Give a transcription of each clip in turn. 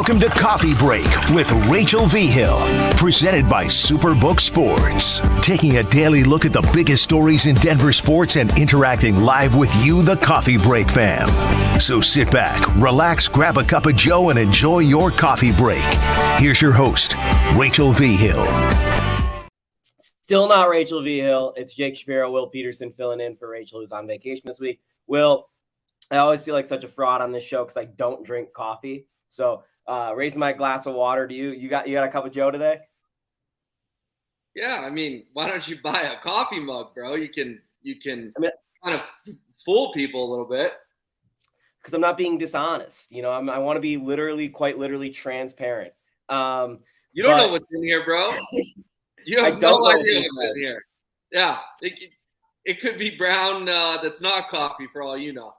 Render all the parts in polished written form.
Welcome to Coffee Break with Rachel V. Hill, presented by Superbook Sports. Taking a daily look at the biggest stories in Denver sports and interacting live with you, the Coffee Break fam. So sit back, relax, grab a cup of joe, and enjoy your coffee break. Here's your host, Rachel V. Hill. Still not Rachel V. Hill. It's Jake Shapiro, Will Peterson filling in for Rachel, who's on vacation this week. Will, I always feel like such a fraud on this show because I don't drink coffee. So raising my glass of water to you. You got a cup of joe today? Yeah, I mean, why don't you buy a coffee mug, bro? You can kind of fool people a little bit. Because I'm not being dishonest. You know, I want to be quite literally transparent. You don't know what's in here, bro. You have no idea what's in here. Yeah, it could be brown that's not coffee for all you know.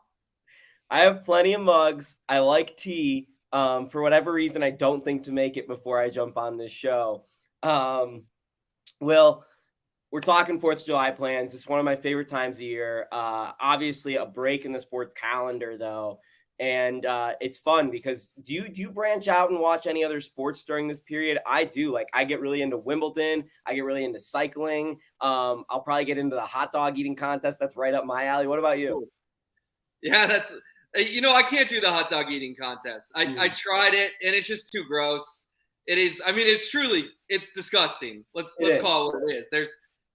I have plenty of mugs. I like tea. For whatever reason, I don't think to make it before I jump on this show. Will, we're talking 4th of July plans. It's one of my favorite times of year. Obviously, a break in the sports calendar, though. And it's fun because do you branch out and watch any other sports during this period? I do. Like, I get really into Wimbledon. I get really into cycling. I'll probably get into the hot dog eating contest. That's right up my alley. What about you? Yeah, I can't do the hot dog eating contest. I tried it, and it's just too gross. It is. I mean, it's disgusting. Let's call it what it is.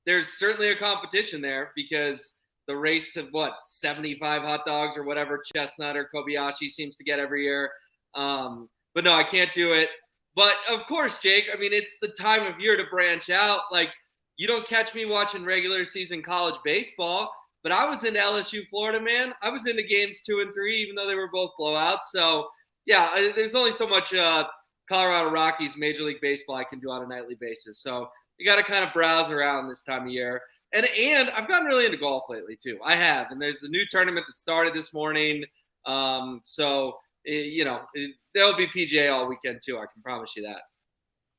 There's certainly a competition there because the race to 75 hot dogs or whatever Chestnut or Kobayashi seems to get every year. But no, I can't do it. But of course, Jake, I mean, it's the time of year to branch out. Like, you don't catch me watching regular season college baseball, but I was into LSU Florida, man. I was into games 2 and 3, even though they were both blowouts. So yeah, there's only so much Colorado Rockies Major League Baseball I can do on a nightly basis. So you got to kind of browse around this time of year. And I've gotten really into golf lately too. I have, and there's a new tournament that started this morning. So there'll be PGA all weekend too. I can promise you that.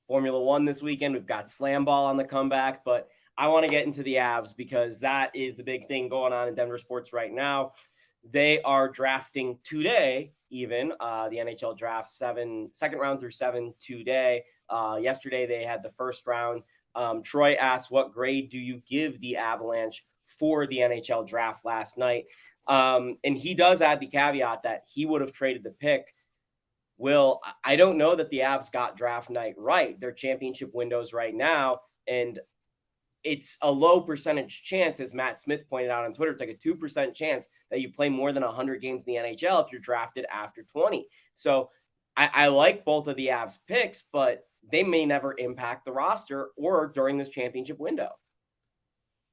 Formula One this weekend. We've got Slam Ball on the comeback, but I want to get into the Avs because that is the big thing going on in Denver sports right now. They are drafting today, even the NHL Draft second round through 7 today. Yesterday they had the first round. Troy asked, what grade do you give the Avalanche for the NHL Draft last night? And he does add the caveat that he would have traded the pick. Will, I don't know that the Avs got draft night right. Their championship windows right now, and it's a low percentage chance, as Matt Smith pointed out on Twitter. It's like a 2% chance that you play more than 100 games in the NHL if you're drafted after 20. So I like both of the Avs picks, but they may never impact the roster or during this championship window.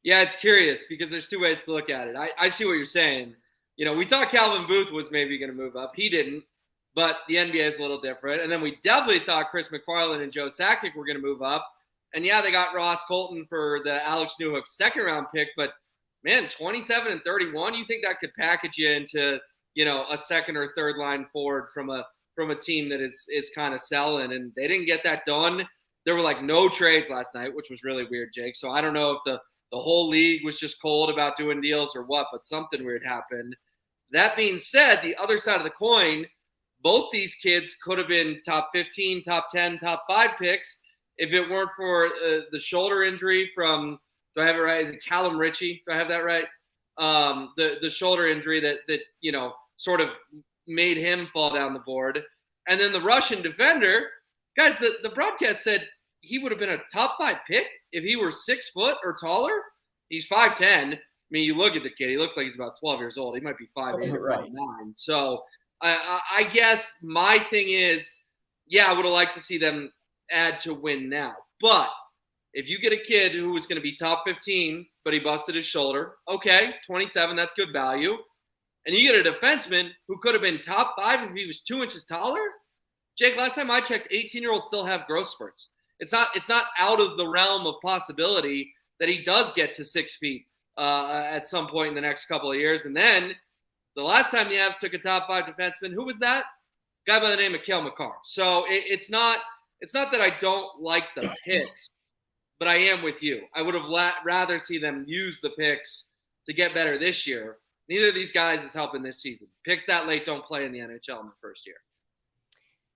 Yeah, it's curious because there's two ways to look at it. I see what you're saying. You know, we thought Calvin Booth was maybe going to move up. He didn't, but the NBA is a little different. And then we definitely thought Chris McFarland and Joe Sakic were going to move up. And yeah, they got Ross Colton for the Alex Newhook second round pick, but man, 27 and 31, you think that could package you into, a second or third line forward from a team that is kind of selling, and they didn't get that done. There were like no trades last night, which was really weird, Jake. So I don't know if the whole league was just cold about doing deals or what, but something weird happened. That being said, the other side of the coin, both these kids could have been top 15, top 10, top 5 picks if it weren't for the shoulder injury from, do I have it right? Is it Callum Ritchie? Do I have that right? The shoulder injury that sort of made him fall down the board. And then the Russian defender, guys, the broadcast said he would have been a top 5 pick if he were 6 foot or taller. He's 5'10". I mean, you look at the kid, he looks like he's about 12 years old. He might be 5'8" or 5'9". So I guess my thing is, yeah, I would have liked to see them add to win now. But if you get a kid who was going to be top 15, but he busted his shoulder, okay, 27, that's good value. And you get a defenseman who could have been top 5 if he was 2 inches taller. Jake, last time I checked, 18-year-olds still have growth spurts. It's not out of the realm of possibility that he does get to 6 feet at some point in the next couple of years. And then the last time the Avs took a top 5 defenseman, who was that? Guy by the name of Cale Makar. So it's not that I don't like the picks, but I am with you. I would have rather see them use the picks to get better this year. Neither of these guys is helping this season. Picks that late don't play in the NHL in the first year.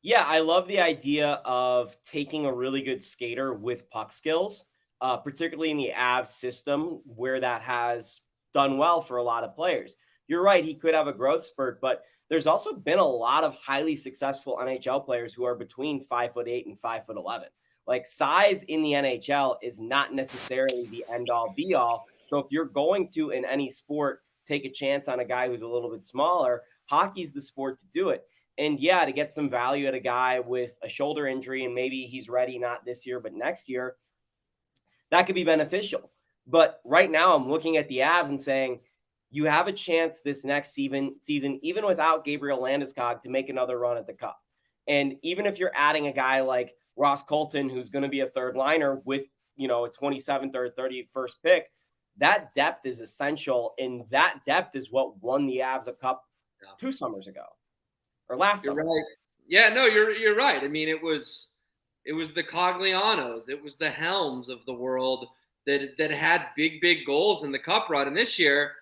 Yeah, I love the idea of taking a really good skater with puck skills, particularly in the Avs system where that has done well for a lot of players. You're right, he could have a growth spurt, but there's also been a lot of highly successful NHL players who are between 5'8" and 5'11". Like size in the NHL is not necessarily the end all be all. So if you're going to in any sport take a chance on a guy who's a little bit smaller, hockey's the sport to do it. And yeah, to get some value at a guy with a shoulder injury and maybe he's ready not this year, but next year, that could be beneficial. But right now, I'm looking at the Avs and saying, you have a chance this next season, even without Gabriel Landeskog, to make another run at the Cup. And even if you're adding a guy like Ross Colton, who's going to be a third liner with, a 27th or 31st pick, that depth is essential. And that depth is what won the Avs a Cup 2 summers ago. Or last You're summer. right. Yeah, no, you're right. I mean, it was the Coglianos, it was the Helms of the world that had big goals in the Cup run. And this year,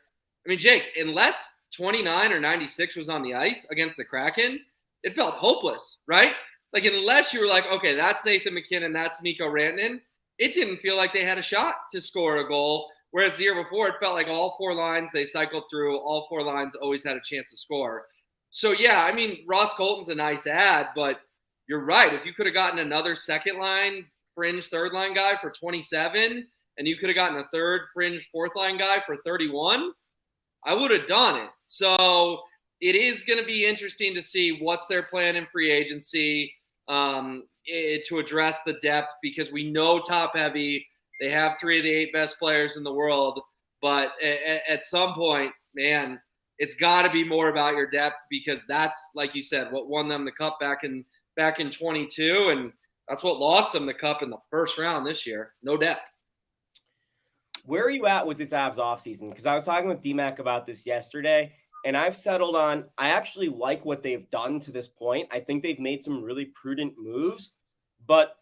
I mean, Jake, unless 29 or 96 was on the ice against the Kraken, it felt hopeless, right? Like unless you were like, okay, that's Nathan McKinnon, that's Mikko Rantanen, it didn't feel like they had a shot to score a goal. Whereas the year before, it felt like all 4 lines they cycled through, all 4 lines always had a chance to score. So, yeah, I mean, Ross Colton's a nice ad, but you're right. If you could have gotten another second line, fringe third line guy for 27, and you could have gotten a third fringe fourth line guy for 31, I would have done it. So it is going to be interesting to see what's their plan in free agency to address the depth, because we know top heavy. They have 3 of the 8 best players in the world. But at some point, man, it's got to be more about your depth, because that's, like you said, what won them the Cup back in 22, and that's what lost them the Cup in the first round this year. No depth. Where are you at with this Avs offseason? Because I was talking with DMAC about this yesterday, and I've settled on I actually like what they've done to this point. I think they've made some really prudent moves, but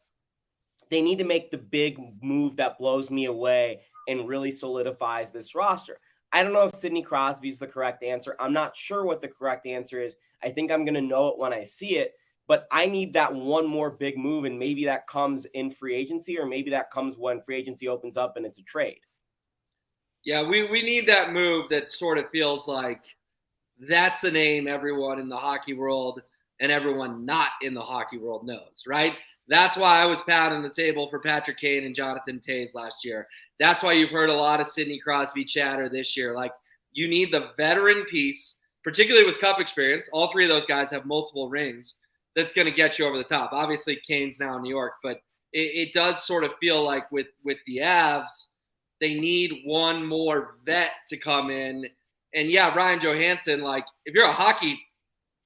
they need to make the big move that blows me away and really solidifies this roster. I don't know if Sidney Crosby is the correct answer. I'm not sure what the correct answer is. I think I'm going to know it when I see it, but I need that one more big move, and maybe that comes in free agency, or maybe that comes when free agency opens up and it's a trade. Yeah, we need that move that sort of feels like that's a name everyone in the hockey world and everyone not in the hockey world knows, right? That's why I was pounding the table for Patrick Kane and Jonathan Toews last year. That's why you've heard a lot of Sidney Crosby chatter this year. Like, you need the veteran piece, particularly with Cup experience. All 3 of those guys have multiple rings. That's going to get you over the top. Obviously, Kane's now in New York, but it does sort of feel like with the Avs, they need one more vet to come in. And yeah, Ryan Johansson, like, if you're a hockey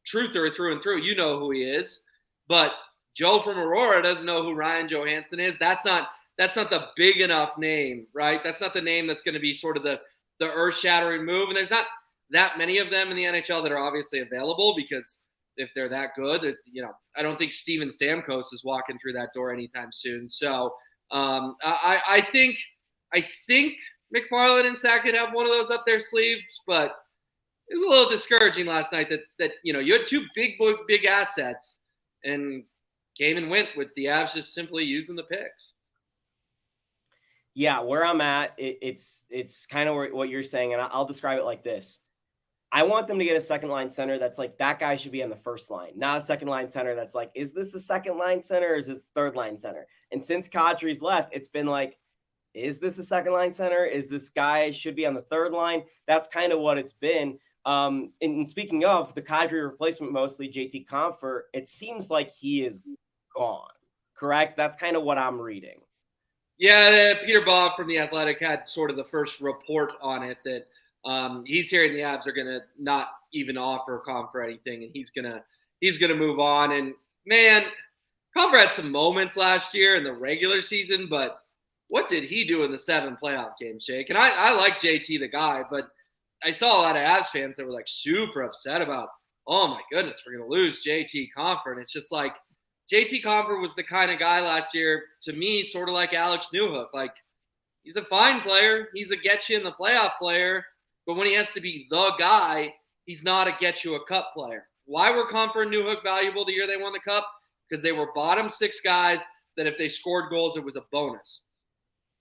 truther through and through, you know who he is. But Joe from Aurora doesn't know who Ryan Johansson is. That's not the big enough name, right? That's not the name that's going to be sort of the earth-shattering move. And there's not that many of them in the NHL that are obviously available, because if they're that good, I don't think Steven Stamkos is walking through that door anytime soon. So I think McFarland and Sackett have one of those up their sleeves, but it was a little discouraging last night that you had 2 big assets and came and went with the Avs just simply using the picks. Yeah, where I'm at, it's kind of what you're saying, and I'll describe it like this. I want them to get a second line center that's like, that guy should be on the first line, not a second line center that's like, is this a second line center or is this third line center? And since Kadri's left, it's been like, is this a second line center? Is this guy should be on the third line? That's kind of what it's been. And speaking of the Kadri replacement, mostly JT Compher, it seems like he is gone, correct? That's kind of what I'm reading. Yeah, Peter Bob from The Athletic had sort of the first report on it that he's hearing the Avs are going to not even offer Compher anything, and he's gonna move on. And man, Compher had some moments last year in the regular season, but what did he do in the 7 playoff games, Jake? And I like JT the guy, but I saw a lot of Avs fans that were like super upset about, oh my goodness, we're going to lose JT Compher. And it's just like, JT Compher was the kind of guy last year, to me, sort of like Alex Newhook. Like, he's a fine player. He's a get you in the playoff player. But when he has to be the guy, he's not a get you a cup player, Why were Comfer and Newhook valuable the year they won the Cup? Because they were bottom 6 guys that if they scored goals, it was a bonus.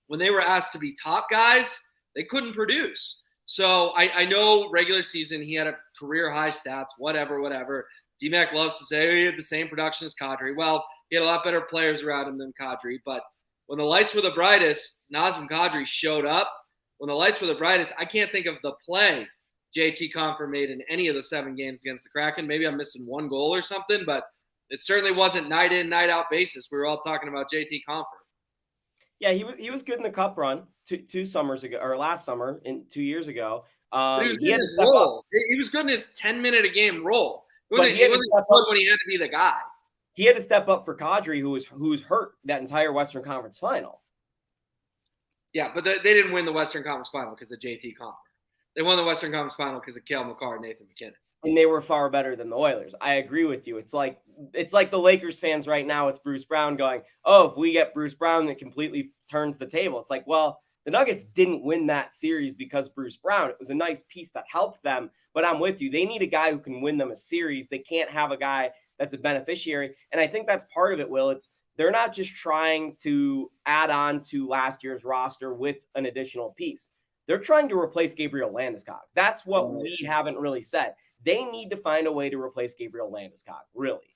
When they were asked to be top guys, they couldn't produce. So I know regular season, he had a career high stats, whatever. D-Mac loves to say, oh, he had the same production as Kadri. Well, he had a lot better players around him than Kadri. But when the lights were the brightest, Nazem Kadri showed up. When the lights were the brightest, I can't think of the play JT Compher made in any of the 7 games against the Kraken. Maybe I'm missing one goal or something, but it certainly wasn't night in, night out basis. We were all talking about JT Compher. Yeah, he was good in the Cup run two summers ago, or last summer, 2 years ago. But he was good in his role. He was good in his 10-minute-a-game role. He wasn't good when he had to be the guy. He had to step up for Kadri, who was hurt that entire Western Conference final. Yeah, but they didn't win the Western Conference final because of JT Compher. They won the Western Conference final because of Cale Makar and Nathan McKinnon. And they were far better than the Oilers. I agree with you. It's like the Lakers fans right now with Bruce Brown going, oh, if we get Bruce Brown, that completely turns the table. It's like, well, the Nuggets didn't win that series because Bruce Brown. It was a nice piece that helped them, but I'm with you. They need a guy who can win them a series. They can't have a guy that's a beneficiary. And I think that's part of it, Will. They're not just trying to add on to last year's roster with an additional piece. They're trying to replace Gabriel Landeskog. That's what we haven't really said. They need to find a way to replace Gabriel Landeskog, really.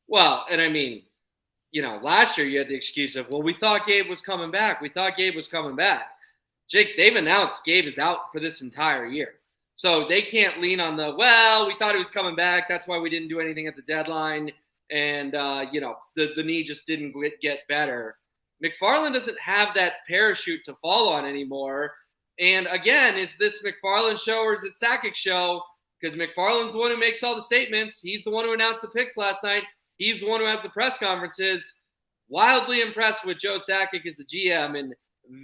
Well, and I mean, last year you had the excuse of, well, we thought Gabe was coming back. Jake, they've announced Gabe is out for this entire year. So they can't lean on we thought he was coming back. That's why we didn't do anything at the deadline. And, the knee just didn't get better. McFarland doesn't have that parachute to fall on anymore. And again, is this McFarland show or is it Sakic's show? Because McFarland's the one who makes all the statements. He's the one who announced the picks last night. He's the one who has the press conferences. Wildly impressed with Joe Sakic as a GM and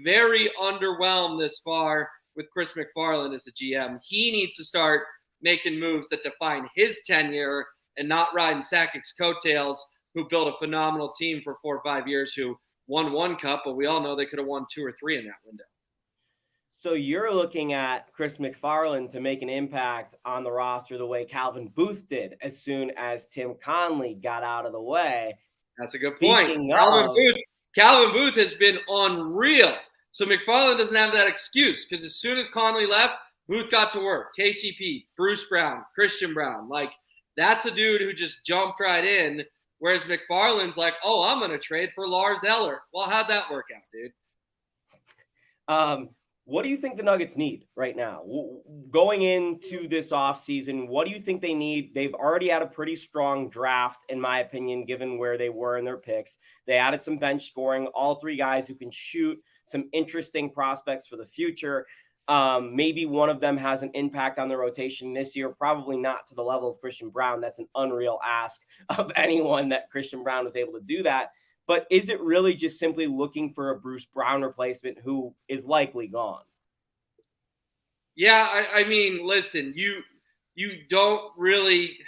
very underwhelmed this far with Chris McFarland as a GM. He needs to start making moves that define his tenure and not riding Sakic's coattails, who built a phenomenal team for 4 or 5 years, who won 1 cup, but we all know they could have won 2 or 3 in that window. So you're looking at Chris McFarland to make an impact on the roster the way Calvin Booth did as soon as Tim Connolly got out of the way. That's a good point. Calvin Booth has been unreal. So McFarland doesn't have that excuse because as soon as Connolly left, Booth got to work. KCP, Bruce Brown, Christian Brown. That's a dude who just jumped right in, whereas McFarland's like, oh, I'm going to trade for Lars Eller. Well, how'd that work out, dude? What do you think the Nuggets need right now? Going into this offseason, what do you think they need? They've already had a pretty strong draft, in my opinion, given where they were in their picks. They added some bench scoring, all 3 guys who can shoot, some interesting prospects for the future. Maybe one of them has an impact on the rotation this year, probably not to the level of Christian Brown. That's an unreal ask of anyone that Christian Brown was able to do that. But is it really just simply looking for a Bruce Brown replacement who is likely gone? Yeah, I mean, listen, you don't really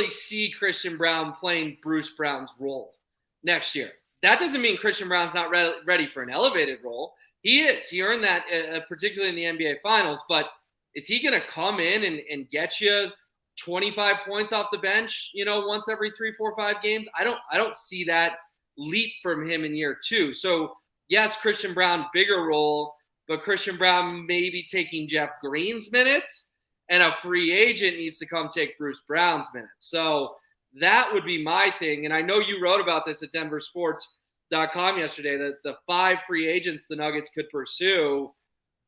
see Christian Brown playing Bruce Brown's role next year. That doesn't mean Christian Brown's not ready for an elevated role. He is. He earned that, particularly in the NBA Finals. But is he going to come in and get you 25 points off the bench, once every 3, 4, 5 games? I don't see that leap from him in year 2. So yes, Christian Brown, bigger role, but Christian Brown may be taking Jeff Green's minutes, and a free agent needs to come take Bruce Brown's minutes. So that would be my thing. And I know you wrote about this at denversports.com yesterday, that the 5 free agents the Nuggets could pursue.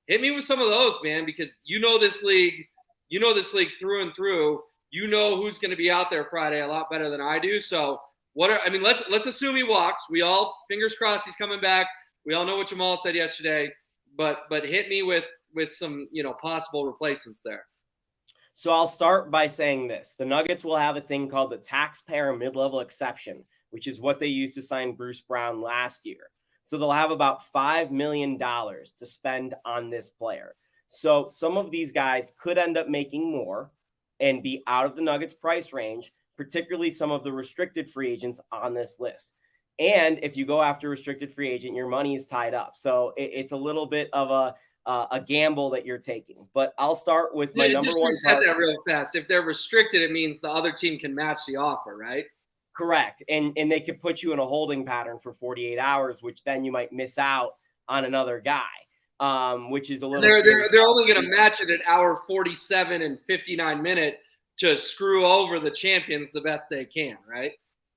Hit me with some of those, man, because this league through and through. You know who's going to be out there Friday a lot better than I do. So let's assume he walks. We all, fingers crossed, he's coming back. We all know what Jamal said yesterday, but hit me with some, possible replacements there. So I'll start by saying this. The Nuggets will have a thing called the taxpayer mid-level exception, which is what they used to sign Bruce Brown last year. So they'll have about $5 million to spend on this player. So some of these guys could end up making more and be out of the Nuggets price range, particularly some of the restricted free agents on this list. And if you go after restricted free agent, your money is tied up. So it's a little bit of a gamble that you're taking. But I'll start with my number just one reset target. that real fast. If they're restricted, it means the other team can match the offer, right? Correct. And they could put you in a holding pattern for 48 hours, which then you might miss out on another guy, which is a little they're only going to match it at hour 47 and 59 minute to screw over the champions the best they can, right?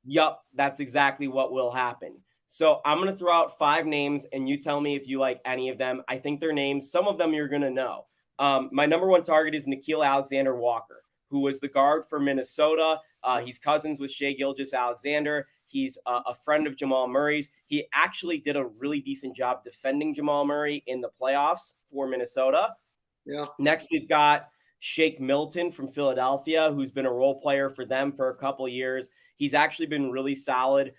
Yup, that's exactly what will happen. So I'm going to throw out 5 names, and you tell me if you like any of them. I think they're names. Some of them you're going to know. My number one target is Nickeil Alexander-Walker, who was the guard for Minnesota. He's cousins with Shai Gilgeous-Alexander. He's a friend of Jamal Murray's. He actually did a really decent job defending Jamal Murray in the playoffs for Minnesota. Yeah. Next, we've got Shake Milton from Philadelphia, who's been a role player for them for a couple years. He's actually been really solid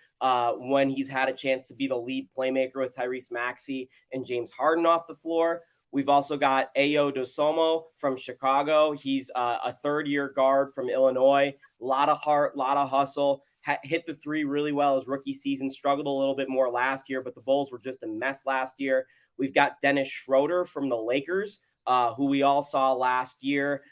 when he's had a chance to be the lead playmaker with Tyrese Maxey and James Harden off the floor. We've also got Ayo Dosunmu from Chicago. He's a third-year guard from Illinois. A lot of heart, a lot of hustle. Hit the three really well his rookie season. Struggled a little bit more last year, but the Bulls were just a mess last year. We've got Dennis Schroeder from the Lakers, who we all saw last year.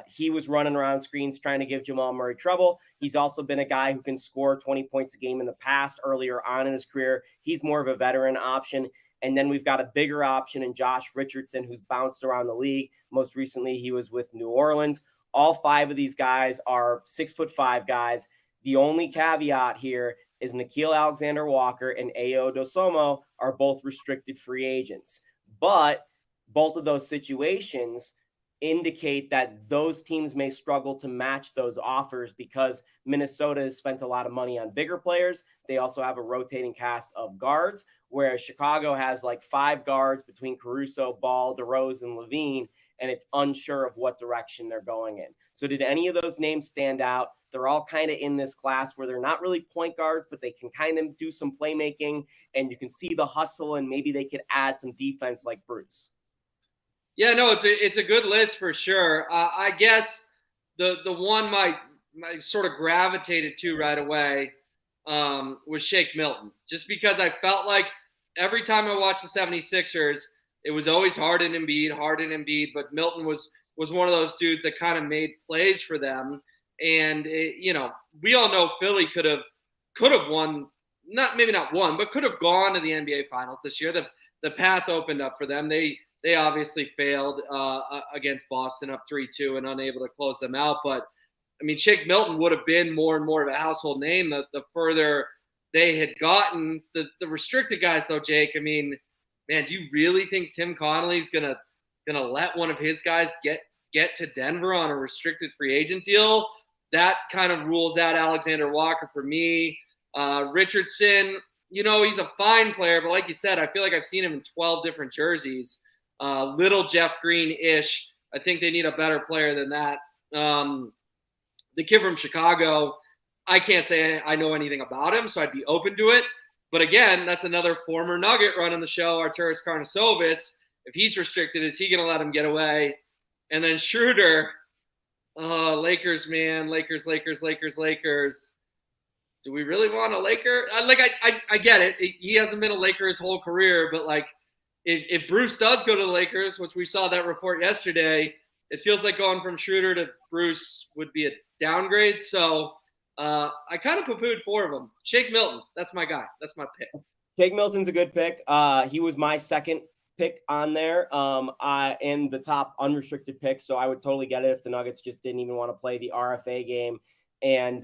He was running around screens trying to give Jamal Murray trouble. He's also been a guy who can score 20 points a game in the past earlier on in his career. He's more of a veteran option. And then we've got a bigger option in Josh Richardson, who's bounced around the league. Most recently, he was with New Orleans. All 5 of these guys are 6'5" guys. The only caveat here is Nickeil Alexander-Walker and Ayo Dosunmu are both restricted free agents. But both of those situations indicate that those teams may struggle to match those offers because Minnesota has spent a lot of money on bigger players. They also have a rotating cast of guards, whereas Chicago has like 5 guards between Caruso, Ball, DeRozan, and Levine, and it's unsure of what direction they're going in. So did any of those names stand out? They're all kind of in this class where they're not really point guards, but they can kind of do some playmaking, and you can see the hustle, and maybe they could add some defense like Bruce. Yeah, no, it's a good list for sure. I guess the one my sort of gravitated to right away was Shake Milton, just because I felt like every time I watched the 76ers, it was always Harden and Embiid, but Milton was one of those dudes that kind of made plays for them. And we all know Philly could have won, maybe not won, but could have gone to the NBA Finals this year. The path opened up for them. They obviously failed against Boston up 3-2 and unable to close them out. But, I mean, Shake Milton would have been more and more of a household name the further they had gotten. The restricted guys, though, Jake, I mean, man, do you really think Tim Connolly's gonna let one of his guys get to Denver on a restricted free agent deal? That kind of rules out Alexander Walker for me. Richardson, he's a fine player, but like you said, I feel like I've seen him in 12 different jerseys. Little Jeff Green-ish. I think they need a better player than that. The kid from Chicago, I can't say I know anything about him, so I'd be open to it. But again, that's another former Nugget running the show, Arturas Karnisovas. If he's restricted, is he going to let him get away? And then Schroeder, Lakers, man, Lakers. Do we really want a Laker? I get it. He hasn't been a Laker his whole career, but like, if Bruce does go to the Lakers, which we saw that report yesterday, it feels like going from Schroeder to Bruce would be a downgrade. So I kind of poo-pooed 4 of them. Shake Milton, that's my guy. That's my pick. Shake Milton's a good pick. He was my second pick on there in the top unrestricted picks. So I would totally get it if the Nuggets just didn't even want to play the RFA game and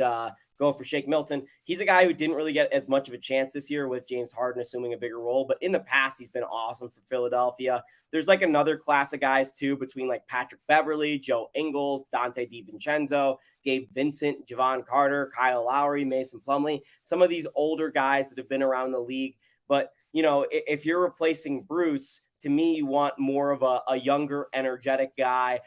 go for Shake Milton. He's a guy who didn't really get as much of a chance this year with James Harden assuming a bigger role, but in the past, he's been awesome for Philadelphia. There's like another class of guys too, between like Patrick Beverley, Joe Ingles, Dante DiVincenzo, Gabe Vincent, Javon Carter, Kyle Lowry, Mason Plumlee, some of these older guys that have been around the league. But, if you're replacing Bruce, to me, you want more of a younger, energetic guy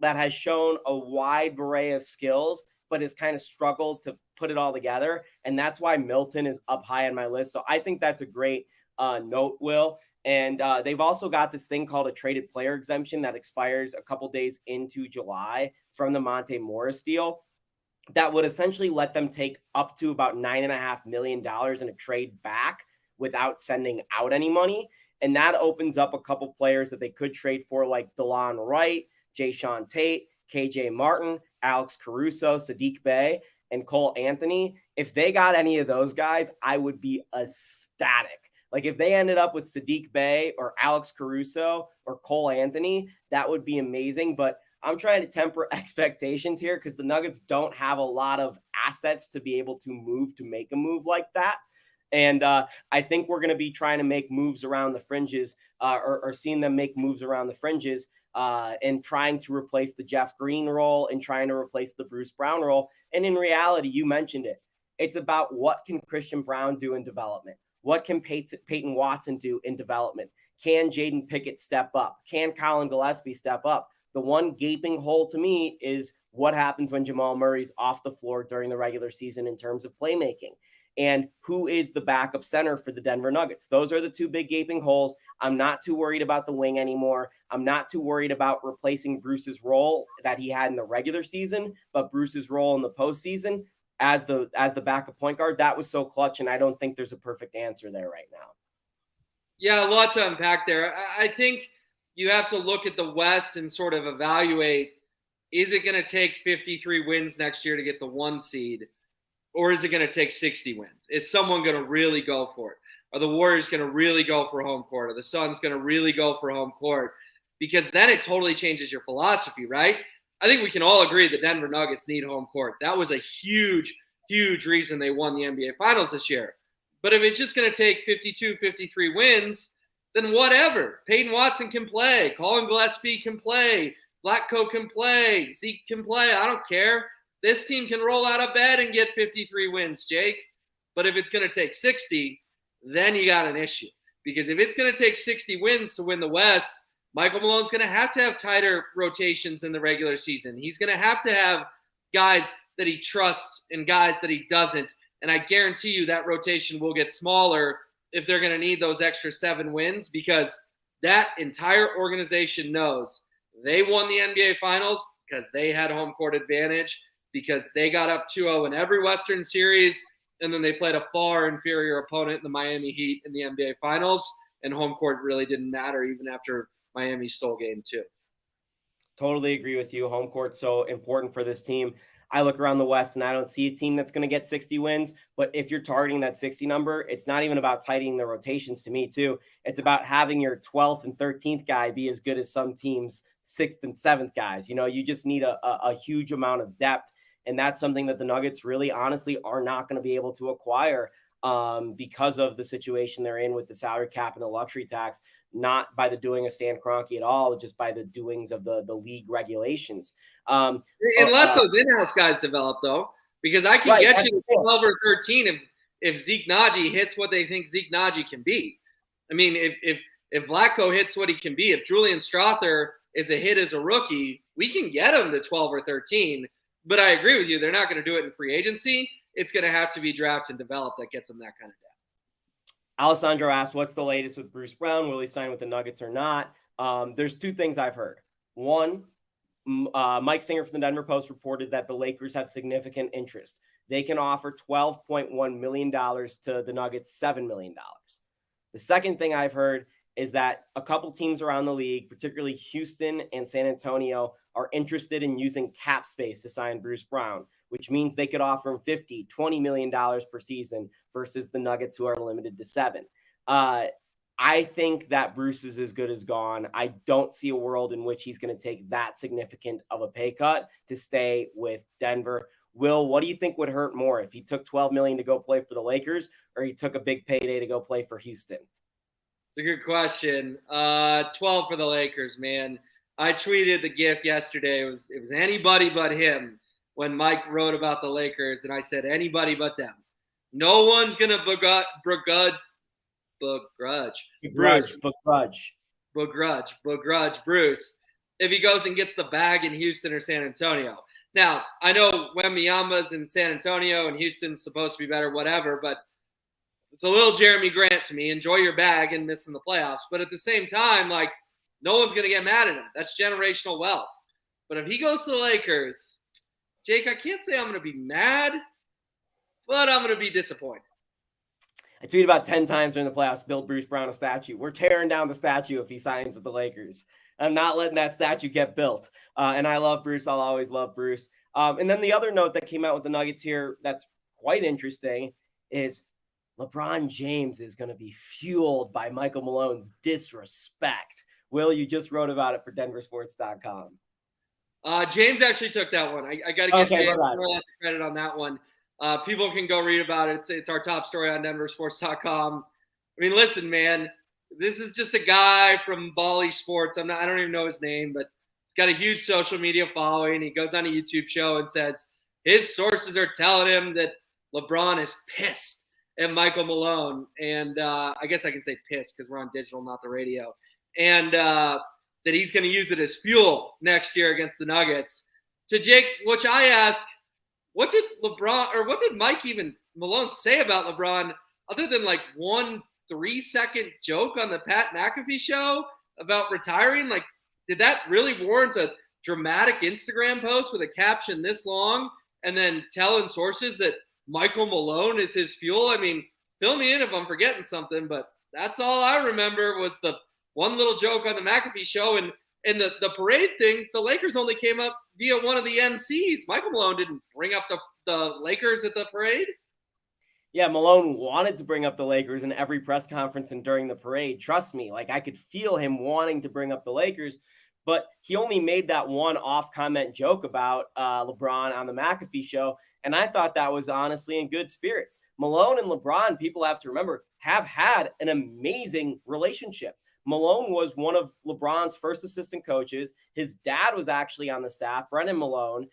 that has shown a wide array of skills, but has kind of struggled to put it all together. And that's why Milton is up high on my list. So I think that's a great note, Will. And they've also got this thing called a traded player exemption that expires a couple days into July from the Monte Morris deal. That would essentially let them take up to about $9.5 million in a trade back without sending out any money. And that opens up a couple players that they could trade for, like DeLon Wright, Jayshawn Tate, KJ Martin, Alex Caruso, Sadiq Bey, and Cole Anthony. If they got any of those guys, I would be ecstatic. Like if they ended up with Sadiq Bey or Alex Caruso or Cole Anthony, that would be amazing. But I'm trying to temper expectations here because the Nuggets don't have a lot of assets to be able to move to make a move like that. And I think we're going to be trying to make moves around the fringes or seeing them make moves around the fringes and trying to replace the Jeff Green role and trying to replace the Bruce Brown role. And in reality, you mentioned it. It's about what can Christian Brown do in development? What can Peyton Watson do in development? Can Jaden Pickett step up? Can Colin Gillespie step up? The one gaping hole to me is what happens when Jamal Murray's off the floor during the regular season in terms of playmaking. And who is the backup center for the Denver Nuggets? Those are the two big gaping holes. I'm not too worried about the wing anymore. I'm not too worried about replacing Bruce's role that he had in the regular season, but Bruce's role in the postseason as the backup point guard, that was so clutch, and I don't think there's a perfect answer there right now. Yeah, a lot to unpack there. I think you have to look at the West and sort of evaluate, is it going to take 53 wins next year to get the 1 seed? Or is it going to take 60 wins? Is someone going to really go for it? Are the Warriors going to really go for home court? Are the Suns going to really go for home court? Because then it totally changes your philosophy, right? I think we can all agree the Denver Nuggets need home court. That was a huge, huge reason they won the NBA Finals this year. But if it's just going to take 52, 53 wins, then whatever. Peyton Watson can play. Colin Gillespie can play. Vlatko can play. Zeke can play. I don't care. This team can roll out of bed and get 53 wins, Jake. But if it's going to take 60, then you got an issue. Because if it's going to take 60 wins to win the West, Michael Malone's going to have tighter rotations in the regular season. He's going to have guys that he trusts and guys that he doesn't. And I guarantee you that rotation will get smaller if they're going to need those extra 7 wins, because that entire organization knows they won the NBA Finals because they had home court advantage, because they got up 2-0 in every Western Series, and then they played a far inferior opponent in the Miami Heat in the NBA Finals, and home court really didn't matter even after Miami stole game 2. Totally agree with you. Home court's so important for this team. I look around the West and I don't see a team that's going to get 60 wins. But if you're targeting that 60 number, it's not even about tightening the rotations to me too. It's about having your 12th and 13th guy be as good as some teams' 6th and 7th guys. You know, you just need a huge amount of depth. And that's something that the Nuggets really honestly are not going to be able to acquire because of the situation they're in with the salary cap and the luxury tax, not by the doing of Stan Kroenke at all, just by the doings of the league regulations. Unless those in-house guys develop, though, because I can get you 12 or 13 if Zeke Naji hits what they think Zeke Naji can be. I mean, if Vlatko hits what he can be, if Julian Strawther is a hit as a rookie, we can get him to 12 or 13. But I agree with you. They're not going to do it in free agency. It's going to have to be draft and develop that gets them that kind of depth. Alessandro asked, what's the latest with Bruce Brown? Will he sign with the Nuggets or not? There's 2 things I've heard. One, Mike Singer from the Denver Post reported that the Lakers have significant interest. They can offer $12.1 million to the Nuggets, $7 million. The second thing I've heard is that a couple teams around the league, particularly Houston and San Antonio, are interested in using cap space to sign Bruce Brown, which means they could offer him $50, $20 million per season versus the Nuggets, who are limited to 7. I think that Bruce is as good as gone. I don't see a world in which he's going to take that significant of a pay cut to stay with Denver. Will, what do you think would hurt more, if he took $12 million to go play for the Lakers or he took a big payday to go play for Houston? It's a good question. 12 for the Lakers, man. I tweeted the GIF yesterday. It was anybody but him when Mike wrote about the Lakers, and I said anybody but them. No one's gonna begrudge Bruce if he goes and gets the bag in Houston or San Antonio. Now, I know Wembanyama's in San Antonio and Houston's supposed to be better, whatever, but it's a little Jeremy Grant to me. Enjoy your bag and missing the playoffs. But at the same time, like, no one's going to get mad at him. That's generational wealth. But if he goes to the Lakers, Jake, I can't say I'm going to be mad, but I'm going to be disappointed. I tweet about 10 times during the playoffs, build Bruce Brown a statue. We're tearing down the statue if he signs with the Lakers. I'm not letting that statue get built. And I love Bruce. I'll always love Bruce. And then the other note that came out with the Nuggets here that's quite interesting is LeBron James is going to be fueled by Michael Malone's disrespect. Will, you just wrote about it for denversports.com. James actually took that one. I got to give James a lot of credit on that one. People can go read about it. It's our top story on denversports.com. I mean, listen, man, this is just a guy from Bally Sports. I don't even know his name, but he's got a huge social media following. He goes on a YouTube show and says his sources are telling him that LeBron is pissed at Michael Malone. And I guess I can say pissed because we're on digital, not the radio. And that he's going to use it as fuel next year against the Nuggets. To Jake, which I ask, what did Mike even Malone say about LeBron other than like 1 3-second joke on the Pat McAfee show about retiring? Like, did that really warrant a dramatic Instagram post with a caption this long and then telling sources that Michael Malone is his fuel? I mean, fill me in if I'm forgetting something, but that's all I remember was the one little joke on the McAfee show. And the parade thing, the Lakers only came up via one of the MCs. Michael Malone didn't bring up the Lakers at the parade. Yeah, Malone wanted to bring up the Lakers in every press conference and during the parade. Trust me, like I could feel him wanting to bring up the Lakers, but he only made that one off-comment joke about LeBron on the McAfee show, and I thought that was honestly in good spirits. Malone and LeBron, people have to remember, have had an amazing relationship. Malone was one of LeBron's first assistant coaches. His dad was actually on the staff, Brendan Malone,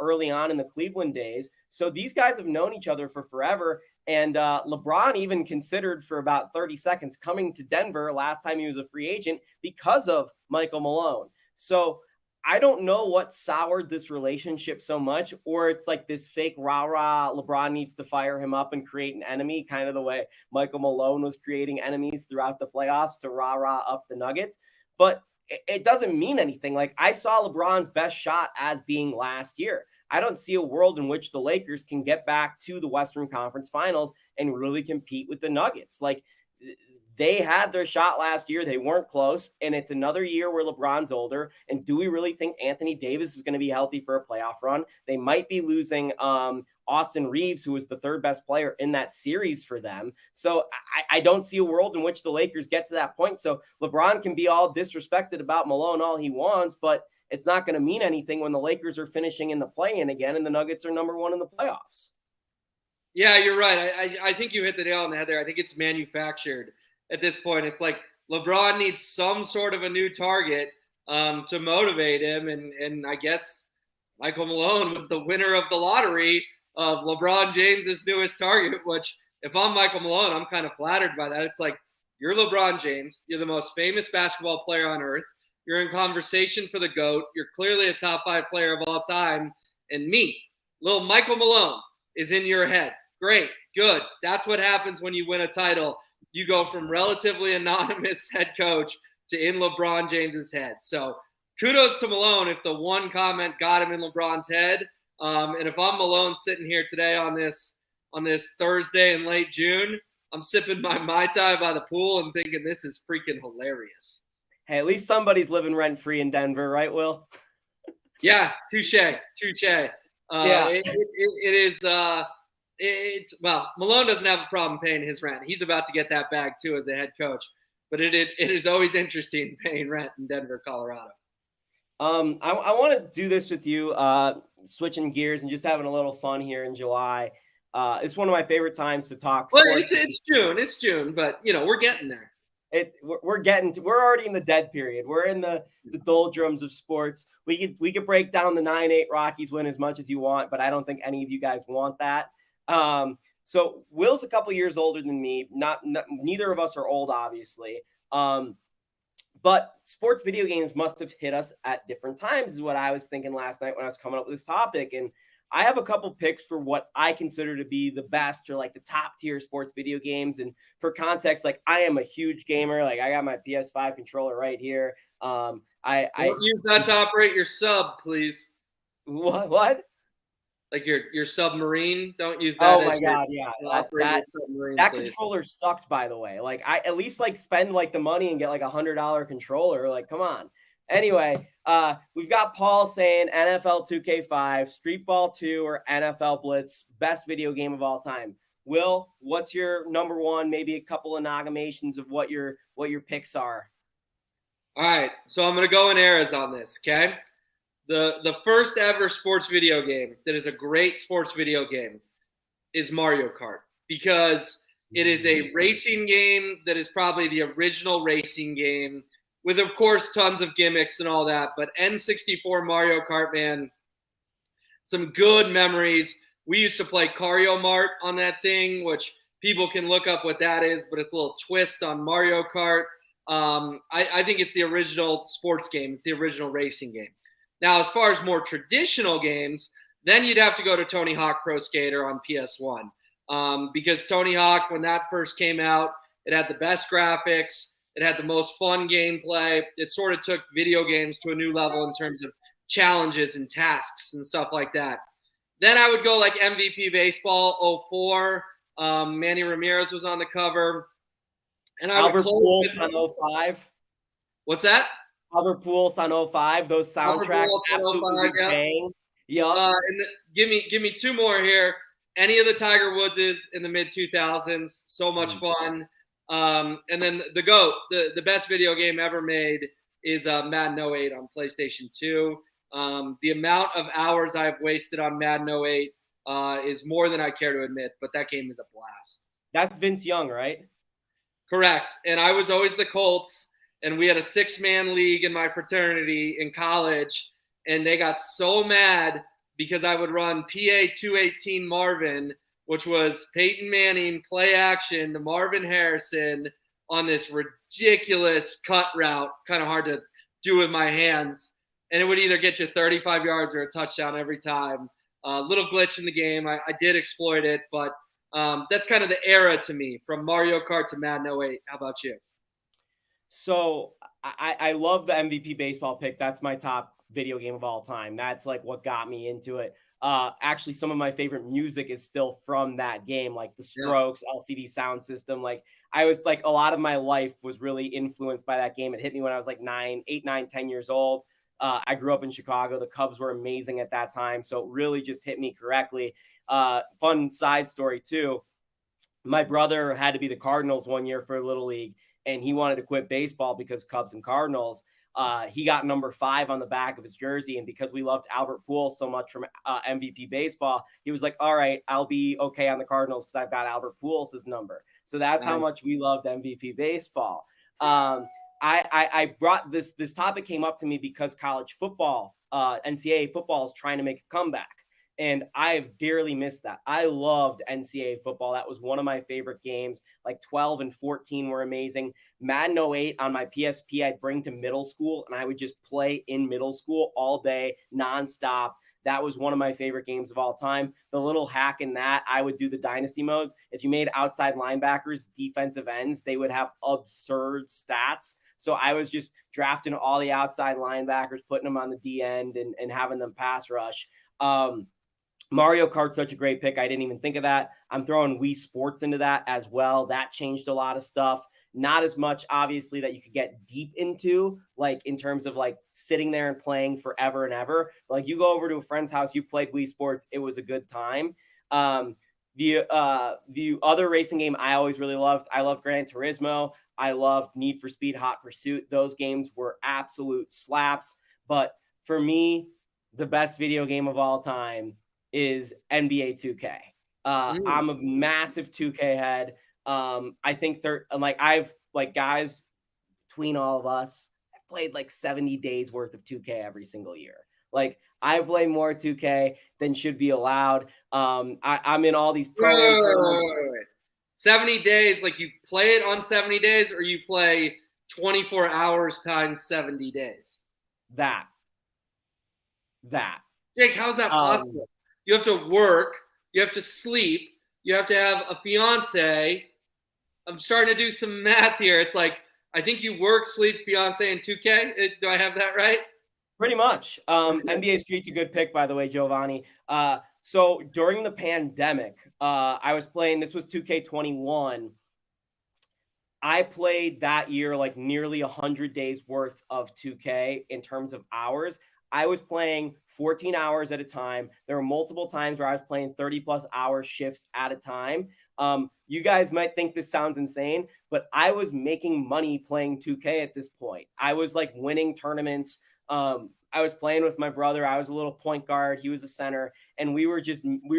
early on in the Cleveland days. So these guys have known each other for forever. And LeBron even considered for about 30 seconds coming to Denver last time he was a free agent because of Michael Malone. So I don't know what soured this relationship so much, or it's like this fake rah-rah, LeBron needs to fire him up and create an enemy, kind of the way Michael Malone was creating enemies throughout the playoffs to rah-rah up the Nuggets. But it doesn't mean anything. Like, I saw LeBron's best shot as being last year. I don't see a world in which the Lakers can get back to the Western Conference Finals and really compete with the Nuggets. Like, they had their shot last year. They weren't close. And it's another year where LeBron's older. And do we really think Anthony Davis is going to be healthy for a playoff run? They might be losing Austin Reeves, who was the third best player in that series for them. So I don't see a world in which the Lakers get to that point. So LeBron can be all disrespected about Malone all he wants, but it's not going to mean anything when the Lakers are finishing in the play-in again and the Nuggets are number one in the playoffs. Yeah, you're right. I think you hit the nail on the head there. I think it's manufactured. At this point, it's like LeBron needs some sort of a new target to motivate him. And I guess Michael Malone was the winner of the lottery of LeBron James's newest target, which if I'm Michael Malone, I'm kind of flattered by that. It's like, you're LeBron James. You're the most famous basketball player on earth. You're in conversation for the GOAT. You're clearly a top 5 player of all time. And me, little Michael Malone, is in your head. Great, good. That's what happens when you win a title. You go from relatively anonymous head coach to in LeBron James's head. So kudos to Malone if the one comment got him in LeBron's head. And if I'm Malone sitting here today on this Thursday in late June, I'm sipping my Mai Tai by the pool and thinking this is freaking hilarious. Hey, at least somebody's living rent-free in Denver, right, Will? Yeah, touche. Yeah. It is well, Malone doesn't have a problem paying his rent. He's about to get that bag too as a head coach. But it is always interesting paying rent in Denver, Colorado. I want to do this with you, switching gears and just having a little fun here in July. It's one of my favorite times to talk sports. Well, it's June, but we're getting there. We're already in the dead period. We're in the doldrums of sports. We could break down the 9-8 Rockies win as much as you want, but I don't think any of you guys want that. So Will's a couple years older than me. Neither of us are old, obviously. But sports video games must have hit us at different times is what I was thinking last night when I was coming up with this topic. And I have a couple picks for what I consider to be the best or like the top tier sports video games. And for context, like I am a huge gamer. Like I got my PS5 controller right here. I use that to operate your sub, please. What? like your submarine. Don't use that. Oh my God, yeah. That submarine, that please. controller sucked, by the way. Like, I at least like spend like the money and get like $100 controller. Like, come on. Anyway, we've got Paul saying NFL 2K5, Street Ball 2, or NFL Blitz, best video game of all time. Will, what's your number one? Maybe a couple of amalgamations of what your picks are. All right, so I'm gonna go in eras on this. Okay, the first ever sports video game that is a great sports video game is Mario Kart, because it is a racing game that is probably the original racing game, with, of course, tons of gimmicks and all that. But N64 Mario Kart, man, some good memories. We used to play Cario Mart on that thing, which people can look up what that is, but it's a little twist on Mario Kart. I think it's the original sports game. It's the original racing game. Now, as far as more traditional games, then you'd have to go to Tony Hawk Pro Skater on PS1, because Tony Hawk, when that first came out, it had the best graphics. It had the most fun gameplay. It sort of took video games to a new level in terms of challenges and tasks and stuff like that. Then I would go like MVP Baseball 04. Manny Ramirez was on the cover. And I Albert would Pujols on 05. What's that? Albert Pujols on 05. Those soundtracks absolutely bang. Yeah. And give me two more here. Any of the Tiger Woodses in the mid 2000s. So much fun. And then the GOAT, the best video game ever made, is Madden 08 on PlayStation 2. The amount of hours I've wasted on Madden 08 is more than I care to admit, but that game is a blast. That's Vince Young, right? Correct. And I was always the Colts, and we had a 6-man league in my fraternity in college, and they got so mad because I would run PA 218 Marvin, which was Peyton Manning play action to Marvin Harrison on this ridiculous cut route, kind of hard to do with my hands. And it would either get you 35 yards or a touchdown every time. Little glitch in the game. I did exploit it, but that's kind of the era to me, from Mario Kart to Madden 08. How about you? So I love the MVP Baseball pick. That's my top video game of all time. That's like what got me into it. Actually, some of my favorite music is still from that game, like the Strokes, LCD sound system. Like, I was like, a lot of my life was really influenced by that game. It hit me when I was like 8, 9, 10 years old. I grew up in Chicago. The Cubs were amazing at that time. So it really just hit me correctly. Fun side story too. My brother had to be the Cardinals one year for Little League, and he wanted to quit baseball because Cubs and Cardinals. He got number 5 on the back of his jersey. And because we loved Albert Pujols so much from MVP Baseball, he was like, all right, I'll be okay on the Cardinals because I've got Albert Pujols' number. So that's how much we loved MVP Baseball. I brought this topic came up to me because college football, NCAA football, is trying to make a comeback. And I've dearly missed that. I loved NCAA football. That was one of my favorite games. Like 12 and 14 were amazing. Madden 08 on my PSP, I'd bring to middle school, and I would just play in middle school all day, nonstop. That was one of my favorite games of all time. The little hack in that, I would do the dynasty modes. If you made outside linebackers defensive ends, they would have absurd stats. So I was just drafting all the outside linebackers, putting them on the D end and having them pass rush. Mario Kart's such a great pick. I didn't even think of that. I'm throwing Wii Sports into that as well. That changed a lot of stuff. Not as much, obviously, that you could get deep into, like in terms of like sitting there and playing forever and ever. But like, you go over to a friend's house, you played Wii Sports, it was a good time. The other racing game I always really loved, I loved Gran Turismo. I loved Need for Speed, Hot Pursuit. Those games were absolute slaps. But for me, the best video game of all time is NBA 2K. I'm a massive 2K head. I think I've guys between all of us, I've played like 70 days worth of 2K every single year. Like, I play more 2K than should be allowed. I'm in all these pro tournaments. 70 days, like you play it on 70 days, or you play 24 hours times 70 days? That. Jake, how's that possible? You have to work, you have to sleep, you have to have a fiance. I'm starting to do some math here. It's like, I think you work, sleep, fiance, and 2K. Do I have that right? Pretty much. NBA Street's a good pick, by the way, Giovanni. So during the pandemic, I was playing, this was 2K21. I played that year like nearly 100 days worth of 2K in terms of hours. I was playing 14 hours at a time. There were multiple times where I was playing 30 plus hour shifts at a time. You guys might think this sounds insane, but I was making money playing 2K at this point. I was like winning tournaments. I was playing with my brother. I was a little point guard. He was a center, and we were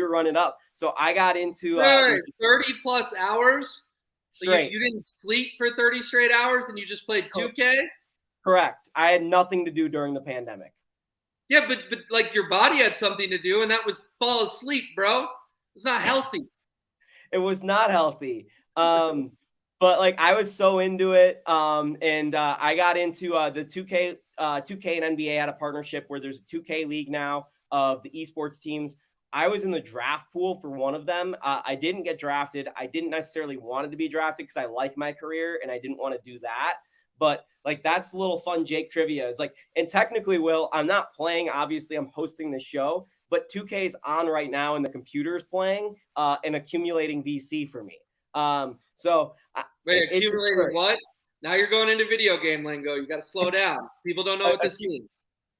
running up. So I got into 30 plus hours. So you didn't sleep for 30 straight hours and you just played 2K? Correct. I had nothing to do during the pandemic. Yeah, but like your body had something to do, and that was fall asleep, bro. It's not healthy. It was not healthy. But like I was so into it. And I got into the 2K and NBA had a partnership where there's a 2K league now of the esports teams. I was in the draft pool for one of them. I didn't get drafted. I didn't necessarily want to be drafted because I like my career and I didn't want to do that. But like, that's a little fun Jake trivia is like, and technically, Will, I'm not playing. Obviously, I'm hosting the show, but 2K is on right now and the computer's playing and accumulating VC for me. Wait, accumulating what? Now you're going into video game lingo. You got to slow down. People don't know what this means.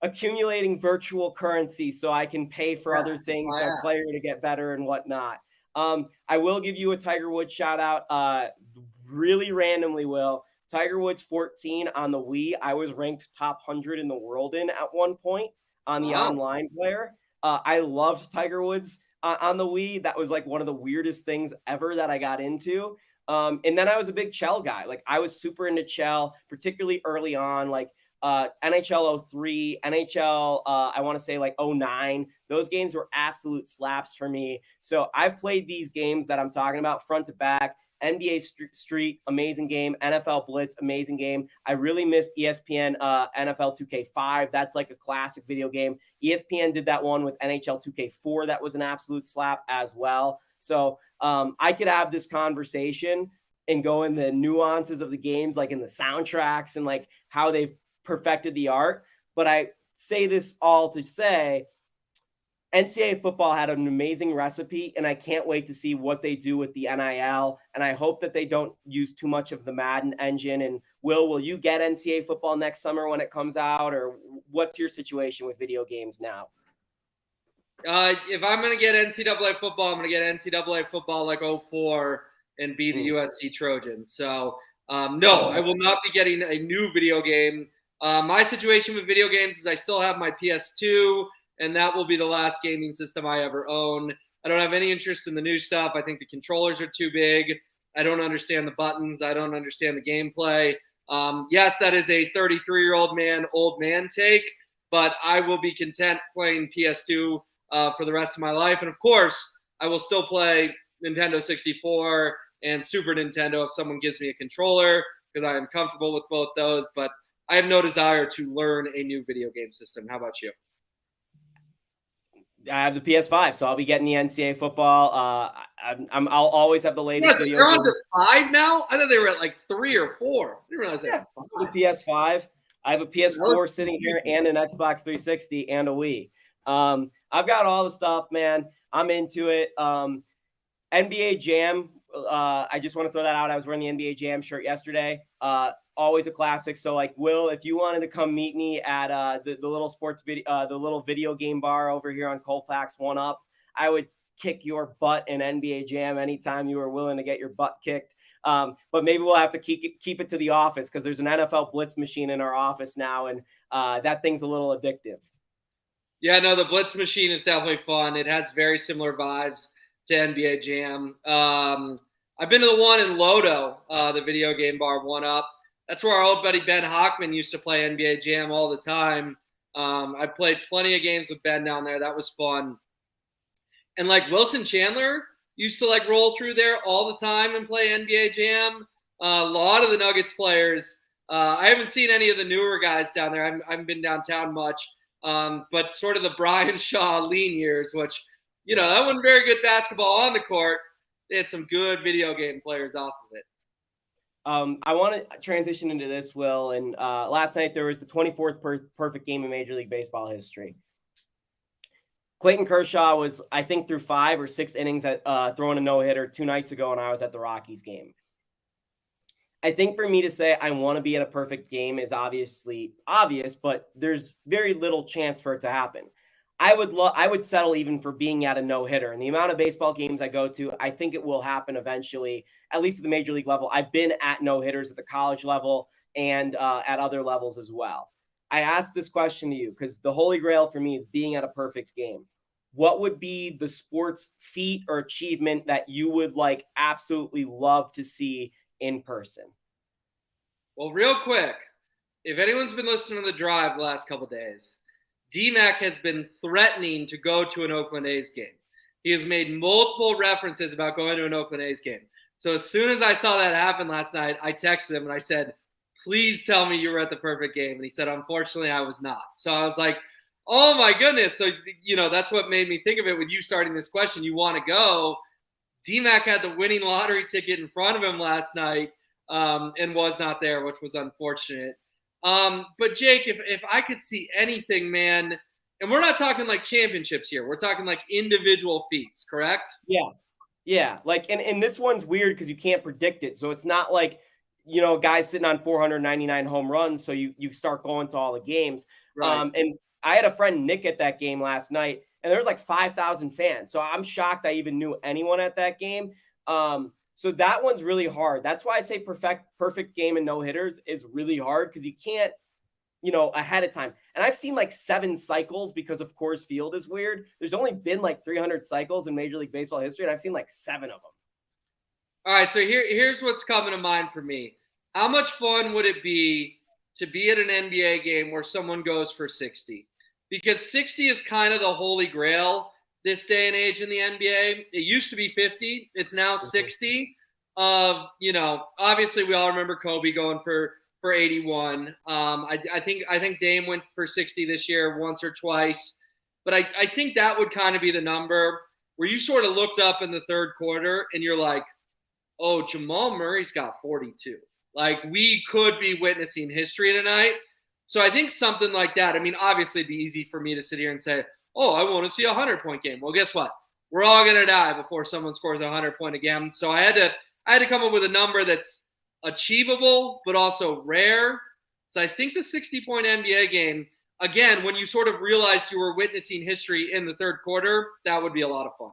Accumulating virtual currency so I can pay for other things, my player to get better and whatnot. I will give you a Tiger Woods shout out. Really randomly, Will. Tiger Woods 14 on the Wii. I was ranked top 100 in the world at one point on the online player. I loved Tiger Woods on the Wii. That was like one of the weirdest things ever that I got into. And then I was a big Chell guy. Like I was super into Chell, particularly early on, like NHL 03, NHL, I want to say like 09. Those games were absolute slaps for me. So I've played these games that I'm talking about front to back. NBA Street, amazing game. NFL Blitz, amazing game. I really missed ESPN NFL 2K5. That's like a classic video game. ESPN did that one with NHL 2K4. That was an absolute slap as well. So I could have this conversation and go in the nuances of the games, like in the soundtracks and like how they've perfected the art. But I say this all to say NCAA football had an amazing recipe, and I can't wait to see what they do with the NIL. And I hope that they don't use too much of the Madden engine. And will you get NCAA football next summer when it comes out, or what's your situation with video games now? If I'm going to get NCAA football, I'm going to get NCAA football like 04 and be the USC Trojans. So no, I will not be getting a new video game. My situation with video games is I still have my PS2, and that will be the last gaming system I ever own. I don't have any interest in the new stuff. I think the controllers are too big. I don't understand the buttons. I don't understand the gameplay. Yes, that is a 33-year-old old man take, but I will be content playing PS2 for the rest of my life. And of course, I will still play Nintendo 64 and Super Nintendo if someone gives me a controller, because I am comfortable with both those. But I have no desire to learn a new video game system. How about you? I have the PS5, so I'll be getting the NCAA football. I'll always have the latest video they're on to 5 now? I thought they were at like 3 or 4. I didn't realize that. The PS5. I have a PS4 sitting here and an Xbox 360 and a Wii. I've got all the stuff, man. I'm into it. NBA Jam. I just want to throw that out. I was wearing the NBA Jam shirt yesterday. Always a classic. So like, Will, if you wanted to come meet me at the little sports video, the little video game bar over here on Colfax 1UP, I would kick your butt in NBA Jam anytime you were willing to get your butt kicked. But maybe we'll have to keep it to the office, because there's an NFL Blitz machine in our office now, and that thing's a little addictive. Yeah, no, the Blitz machine is definitely fun. It has very similar vibes to NBA Jam. I've been to the one in Lodo, the video game bar 1UP. That's where our old buddy Ben Hockman used to play NBA Jam all the time. I played plenty of games with Ben down there. That was fun. And like Wilson Chandler used to like roll through there all the time and play NBA Jam. A lot of the Nuggets players. I haven't seen any of the newer guys down there. I haven't been downtown much. But sort of the Brian Shaw lean years, which, you know, that wasn't very good basketball on the court. They had some good video game players off of it. I want to transition into this, Will. And last night there was the 24th perfect game in Major League Baseball history. Clayton Kershaw was, I think, through 5 or 6 innings at throwing a no-hitter 2 nights ago when I was at the Rockies game. I think for me to say I want to be at a perfect game is obviously obvious, but there's very little chance for it to happen. I would settle even for being at a no-hitter. And the amount of baseball games I go to, I think it will happen eventually, at least at the major league level. I've been at no-hitters at the college level and at other levels as well. I asked this question to you because the holy grail for me is being at a perfect game. What would be the sports feat or achievement that you would like absolutely love to see in person? Well, real quick, if anyone's been listening to the drive the last couple of days, D-Mac has been threatening to go to an Oakland A's game. He has made multiple references about going to an Oakland A's game. So as soon as I saw that happen last night, I texted him and I said, please tell me you were at the perfect game. And he said, unfortunately, I was not. So I was like, oh my goodness. So, that's what made me think of it with you starting this question. You want to go. D-Mac had the winning lottery ticket in front of him last night and was not there, which was unfortunate. But Jake, if I could see anything, man, and we're not talking like championships here. We're talking like individual feats, correct? Yeah. Yeah. Like, and this one's weird because you can't predict it. So it's not like, guys sitting on 499 home runs. So you start going to all the games. Right. And I had a friend, Nick, at that game last night, and there was like 5,000 fans. So I'm shocked I even knew anyone at that game. So that one's really hard. That's why I say perfect game and no hitters is really hard because you can't, ahead of time. And I've seen like 7 cycles because of Coors Field is weird. There's only been like 300 cycles in Major League Baseball history, and I've seen like 7 of them. All right, so here's what's coming to mind for me. How much fun would it be to be at an NBA game where someone goes for 60? Because 60 is kind of the holy grail this day and age in the NBA. It used to be 50. It's now 60. Obviously we all remember Kobe going for 81. I think Dame went for 60 this year once or twice. But I think that would kind of be the number where you sort of looked up in the third quarter and you're like, oh, Jamal Murray's got 42. Like, we could be witnessing history tonight. So I think something like that. I mean, obviously it'd be easy for me to sit here and say, oh, I want to see a 100-point game. Well, guess what? We're all going to die before someone scores a 100-point game. So I had to come up with a number that's achievable, but also rare. So I think the 60-point NBA game, again, when you sort of realized you were witnessing history in the third quarter, that would be a lot of fun.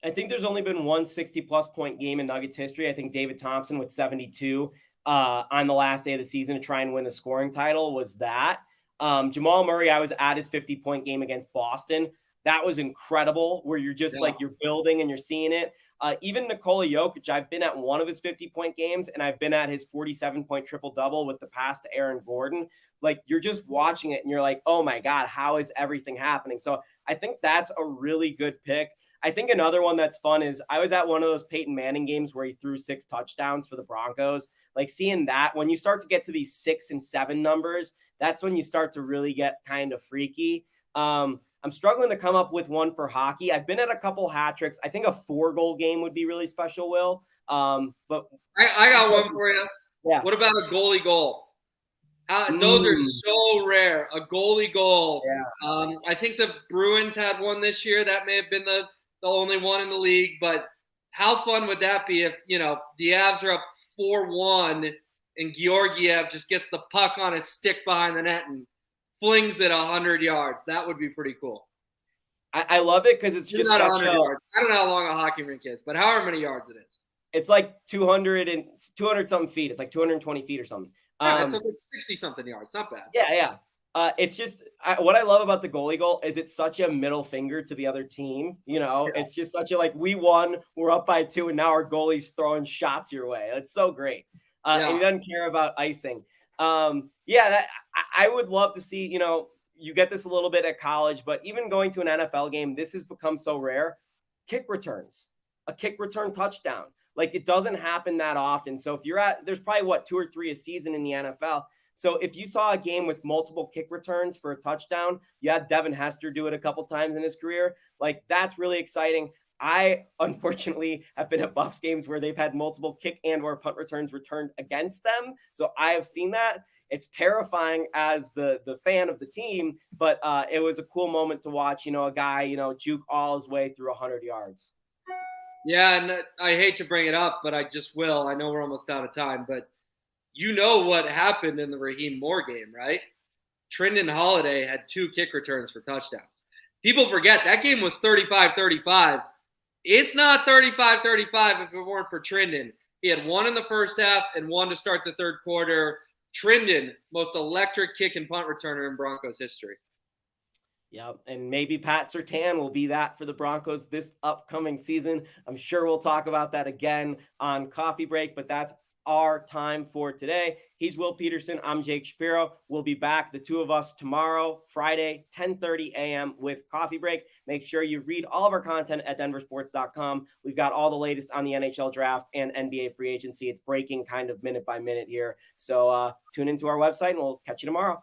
I think there's only been one 60-plus point game in Nuggets history. I think David Thompson with 72 on the last day of the season to try and win the scoring title was that. Jamal Murray, I was at his 50-point game against Boston. That was incredible, where you're just like you're building and you're seeing it. Even Nikola Jokic, I've been at one of his 50-point games, and I've been at his 47-point triple-double with the pass to Aaron Gordon. Like, you're just watching it, and you're like, oh, my God, how is everything happening? So I think that's a really good pick. I think another one that's fun is I was at one of those Peyton Manning games where he threw 6 touchdowns for the Broncos. Like, seeing that, when you start to get to these 6 and 7 numbers, that's when you start to really get kind of freaky. I'm struggling to come up with one for hockey. I've been at a couple hat tricks. I think a 4-goal game would be really special, Will. But I got one for you. Yeah. What about a goalie goal? Those are so rare. A goalie goal. Yeah. I think the Bruins had one this year. That may have been the only one in the league. But how fun would that be if, the Avs are up 4-1 and Georgiev just gets the puck on his stick behind the net and flings it 100 yards. That would be pretty cool. I love it because it's just not such 100 yards. I don't know how long a hockey rink is, but however many yards it is. It's like 200 something feet. It's like 220 feet or something. Yeah, so it's like 60 something yards. Not bad. Yeah. It's just what I love about the goalie goal is it's such a middle finger to the other team. It's just such a like, we won, we're up by 2, and now our goalie's throwing shots your way. It's so great. And he doesn't care about icing. I would love to see, you get this a little bit at college, but even going to an NFL game, this has become so rare. Kick returns, a kick return touchdown. Like, it doesn't happen that often. So if there's probably 2 or 3 a season in the NFL. So if you saw a game with multiple kick returns for a touchdown, you had Devin Hester do it a couple times in his career. Like, that's really exciting. I unfortunately have been at Buffs games where they've had multiple kick and or punt returns returned against them. So I have seen that. It's terrifying as the fan of the team, but it was a cool moment to watch, a guy, juke all his way through 100 yards. Yeah, and I hate to bring it up, but I just will. I know we're almost out of time, but you know what happened in the Raheem Moore game, right? Trindon Holiday had 2 kick returns for touchdowns. People forget that game was 35-35. It's not 35-35 if it weren't for Trindon. He had 1 in the first half and 1 to start the third quarter. Trindon, most electric kick and punt returner in Broncos history. Yep, and maybe Pat Surtain will be that for the Broncos this upcoming season. I'm sure we'll talk about that again on Coffee Break, but that's our time for today. He's Will Peterson. I'm Jake Shapiro. We'll be back, the two of us, tomorrow, Friday, 10:30 a.m. with Coffee Break. Make sure you read all of our content at denversports.com. We've got all the latest on the NHL Draft and NBA free agency. It's breaking kind of minute by minute here. So tune into our website, and we'll catch you tomorrow.